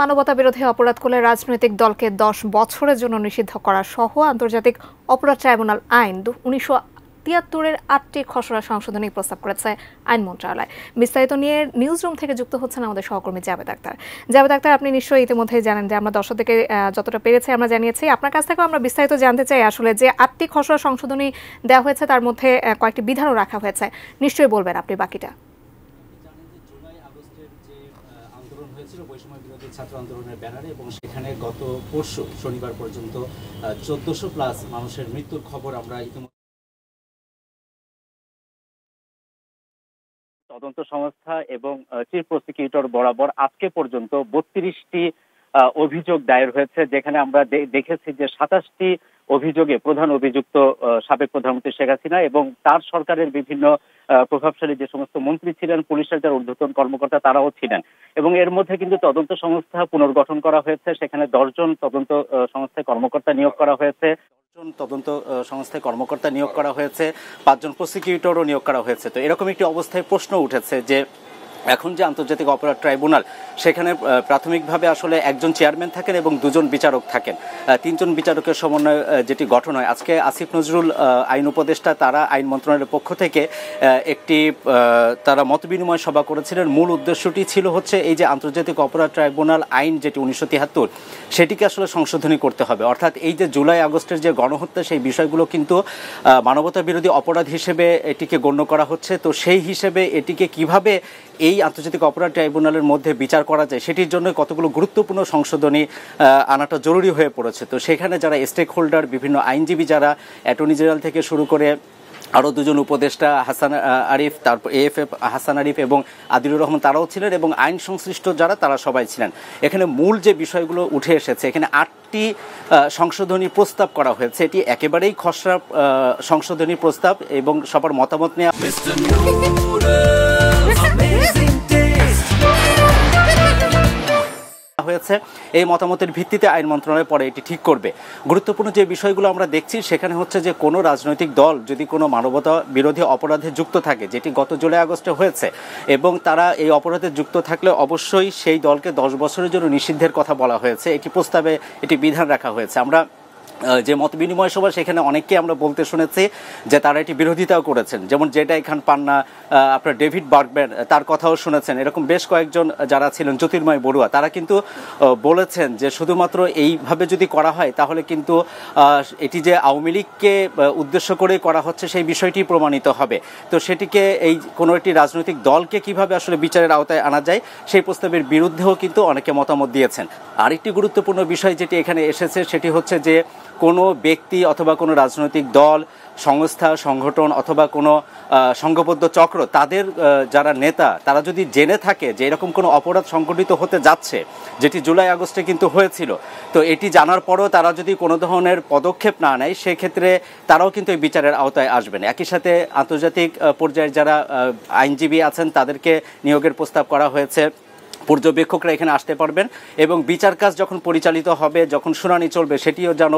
মানবতা বিরোধী অপরাধ করলে রাজনৈতিক দলকে 10 বছরের জন্য নিষিদ্ধ করা সহ আন্তর্জাতিক অপরাধ ট্রাইব্যুনাল আইন 1973-এর 8টি খসড়া সংশোধনী প্রস্তাব করেছে আইন মন্ত্রণালয়। বিস্তারিত নিয়ে নিউজ রুম থেকে যুক্ত হচ্ছেন আমাদের সহকর্মী জাবেদ আক্তার। জাবেদ আক্তার, আপনি নিশ্চয়ই ইতিমধ্যেই জানেন যে আমরা দর্শক থেকে যতটা পেরেছি আমরা জানিয়েছি। আপনার কাছ থেকেও আমরা বিস্তারিত জানতে চাই আসলে যে 8টি খসড়া সংশোধনী দেওয়া হয়েছে তার মধ্যে কয়েকটি বিধানও রাখা হয়েছে, নিশ্চয়ই বলবেন আপনি বাকিটা। বৈষম্য বিরোধী ছাত্র আন্দোলনের ব্যানারে এবং সেখানে গত পরশু শনিবার পর্যন্ত 1400+ মানুষের মৃত্যুর খবর আমরা ইতিমধ্যে তদন্ত সংস্থা এবং চিফ প্রসিকিউটর বরাবর আজকে পর্যন্ত 32টি অভিযোগ দায়ের হয়েছে, যেখানে আমরা দেখেছি যে 27টি অভিযোগে প্রধান অভিযুক্ত সাবেক প্রধানমন্ত্রী শেখ হাসিনা এবং তার সরকারের বিভিন্ন প্রভাবশালী যে সমস্ত মন্ত্রী ছিলেন, পুলিশের যারা ঊর্ধ্বতন কর্মকর্তা তারাও ছিলেন। এবং এর মধ্যে কিন্তু তদন্ত সংস্থা পুনর্গঠন করা হয়েছে, সেখানে 10 জন তদন্ত সংস্থায় কর্মকর্তা নিয়োগ করা হয়েছে, 5 জন প্রসিকিউটরও নিয়োগ করা হয়েছে। তো এরকম একটি অবস্থায় প্রশ্ন উঠেছে যে এখন যে আন্তর্জাতিক অপরাধ ট্রাইব্যুনাল, সেখানে প্রাথমিকভাবে আসলে একজন চেয়ারম্যান থাকেন এবং 2 জন বিচারক থাকেন, 3 জন বিচারকের সমন্বয়ে যেটি গঠন হয়। আজকে আসিফ নজরুল আইন উপদেষ্টা তারা আইন মন্ত্রণালয়ের পক্ষ থেকে একটি তারা মতবিনিময় সভা করেছিলেন। মূল উদ্দেশ্যটি ছিল হচ্ছে এই যে আন্তর্জাতিক অপরাধ ট্রাইব্যুনাল আইন যেটি 1973, সেটিকে আসলে সংশোধনী করতে হবে। অর্থাৎ এই যে জুলাই আগস্টের যে গণহত্যা, সেই বিষয়গুলো কিন্তু মানবতা বিরোধী অপরাধ হিসেবে এটিকে গণ্য করা হচ্ছে। তো সেই হিসেবে এটিকে কিভাবে এই আন্তর্জাতিক অপরাধ ট্রাইব্যুনালের মধ্যে বিচার করা যায়, সেটির জন্য কতগুলো গুরুত্বপূর্ণ সংশোধনী আনাটা জরুরি হয়ে পড়েছে। তো সেখানে যারা স্টেক হোল্ডার, বিভিন্ন আইনজীবী, যারা অ্যাটর্নি জেনারেল থেকে শুরু করে আরও 2 জন উপদেষ্টা হাসান আরিফ, তারপর এএফএ হাসান আরিফ এবং আদিলুর রহমান, তারাও ছিলেন এবং আইন সংশ্লিষ্ট যারা তারা সবাই ছিলেন। এখানে মূল যে বিষয়গুলো উঠে এসেছে, এখানে 8টি সংশোধনী প্রস্তাব করা হয়েছে। এটি একেবারেই খসড়া সংশোধনী প্রস্তাব এবং সবার মতামত নেওয়া হয়েছে। এই মতামতের ভিত্তিতে আইন মন্ত্রণালয় পরে এটি ঠিক করবে। গুরুত্বপূর্ণ যে বিষয়গুলো আমরা দেখছি সেখানে হচ্ছে যে কোনো রাজনৈতিক দল যদি কোনো মানবতা বিরোধী অপরাধে যুক্ত থাকে, যেটি গত জুলাই আগস্টে হয়েছে, এবং তারা এই অপরাধে যুক্ত থাকলে অবশ্যই সেই দলকে 10 বছরের জন্য নিষিদ্ধের কথা বলা হয়েছে। এটি প্রস্তাবে এটি বিধান রাখা হয়েছে। আমরা যে মত বিনিময় সভা, সেখানে অনেককে আমরা বলতে শুনেছি যে তারা এটি বিরোধিতাও করেছেন, যেমন জেডাই খান পান্না, আপনার ডেভিড বার্গম্যান, তার কথাও শুনেছেন। এরকম বেশ কয়েকজন যারা ছিলেন, জ্যোতির্ময় বড়ুয়া, তারা কিন্তু বলেছেন যে শুধুমাত্র এইভাবে যদি করা হয় তাহলে কিন্তু এটি যে আওয়ামী লীগকে উদ্দেশ্য করে করা হচ্ছে সেই বিষয়টি প্রমাণিত হবে। তো সেটিকে এই কোনো একটি রাজনৈতিক দলকে কিভাবে আসলে বিচারের আওতায় আনা যায়, সেই প্রস্তাবের বিরুদ্ধেও কিন্তু অনেকে মতামত দিয়েছেন। আরেকটি গুরুত্বপূর্ণ বিষয় যেটি এখানে এসেছে সেটি হচ্ছে যে কোনো ব্যক্তি অথবা কোনো রাজনৈতিক দল, সংস্থা, সংগঠন অথবা কোনো সংঘবদ্ধ চক্র, তাদের যারা নেতা, তারা যদি জেনে থাকে যে এরকম কোনো অপরাধ সংঘটিত হতে যাচ্ছে, যেটি জুলাই আগস্টে কিন্তু হয়েছিল, তো এটি জানার পরও তারা যদি কোনো ধরনের পদক্ষেপ না নেয়, সেক্ষেত্রে তারাও কিন্তু এই বিচারের আওতায় আসবেন। একই সাথে আন্তর্জাতিক পর্যায়ে যারা আইনজীবী আছেন তাদেরকে নিয়োগের প্রস্তাব করা হয়েছে। পর্যবেক্ষকরা এখানে আসতে পারবেন এবং বিচার কাজ যখন পরিচালিত হবে, যখন শুনানি চলবে, সেটিও যেন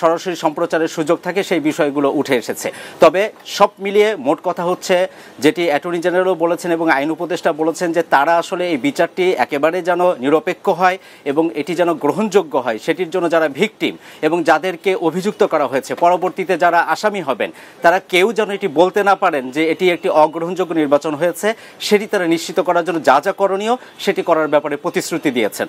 সরাসরি সম্প্রচারের সুযোগ থাকে, সেই বিষয়গুলো উঠে এসেছে। তবে সব মিলিয়ে মোট কথা হচ্ছে, যেটি অ্যাটর্নি জেনারেলও বলেছেন এবং আইন উপদেষ্টা বলেছেন, যে তারা আসলে এই বিচারটি একেবারে যেন নিরপেক্ষ হয় এবং এটি যেন গ্রহণযোগ্য হয়, সেটির জন্য যারা ভিকটিম এবং যাদেরকে অভিযুক্ত করা হয়েছে, পরবর্তীতে যারা আসামি হবেন, তারা কেউ যেন এটি বলতে না পারেন যে এটি একটি অগ্রহণযোগ্য নির্বাচন হয়েছে, সেটি তারা নিশ্চিত করার জন্য যা যা করণীয় সেটি করার ব্যাপারে প্রতিশ্রুতি দিয়েছেন।